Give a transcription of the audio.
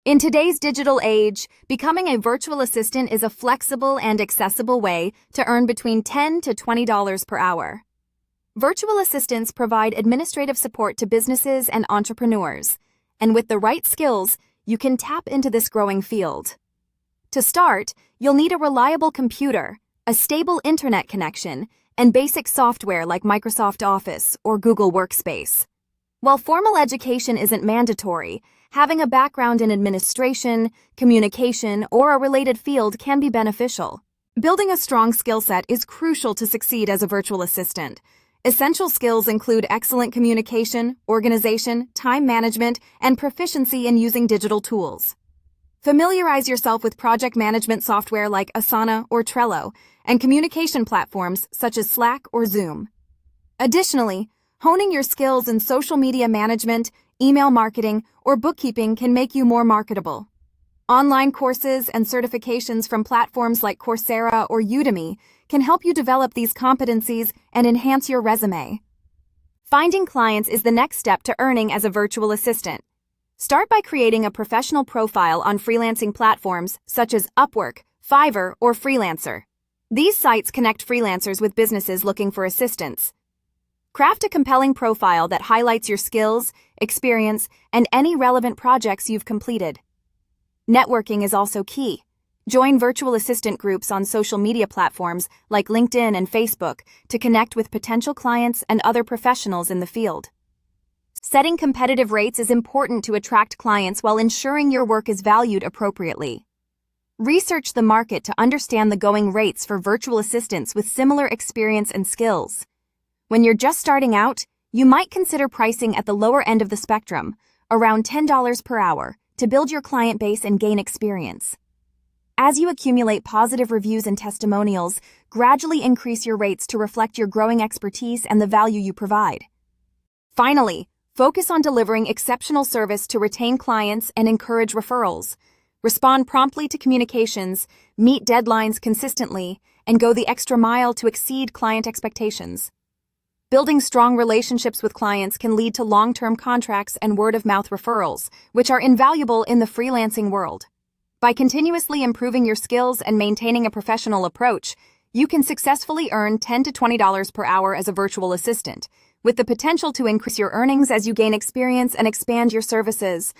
In today's digital age, becoming a virtual assistant is a flexible and accessible way to earn between $10 to $20 per hour. Virtual assistants provide administrative support to businesses and entrepreneurs, and with the right skills, you can tap into this growing field. To start, you'll need a reliable computer, a stable internet connection, and basic software like Microsoft Office or Google Workspace. While formal education isn't mandatory, having a background in administration, communication, or a related field can be beneficial. Building a strong skill set is crucial to succeed as a virtual assistant. Essential skills include excellent communication, organization, time management, and proficiency in using digital tools. Familiarize yourself with project management software like Asana or Trello, and communication platforms such as Slack or Zoom. Additionally, honing your skills in social media management, email marketing, or bookkeeping can make you more marketable. Online courses and certifications from platforms like Coursera or Udemy can help you develop these competencies and enhance your resume. Finding clients is the next step to earning as a virtual assistant. Start by creating a professional profile on freelancing platforms such as Upwork, Fiverr, or Freelancer. These sites connect freelancers with businesses looking for assistance. Craft a compelling profile that highlights your skills, experience, and any relevant projects you've completed. Networking is also key. Join virtual assistant groups on social media platforms like LinkedIn and Facebook to connect with potential clients and other professionals in the field. Setting competitive rates is important to attract clients while ensuring your work is valued appropriately. Research the market to understand the going rates for virtual assistants with similar experience and skills. When you're just starting out, you might consider pricing at the lower end of the spectrum, around $10 per hour, to build your client base and gain experience. As you accumulate positive reviews and testimonials, gradually increase your rates to reflect your growing expertise and the value you provide. Finally, focus on delivering exceptional service to retain clients and encourage referrals. Respond promptly to communications, meet deadlines consistently, and go the extra mile to exceed client expectations. Building strong relationships with clients can lead to long-term contracts and word-of-mouth referrals, which are invaluable in the freelancing world. By continuously improving your skills and maintaining a professional approach, you can successfully earn $10 to $20 per hour as a virtual assistant, with the potential to increase your earnings as you gain experience and expand your services.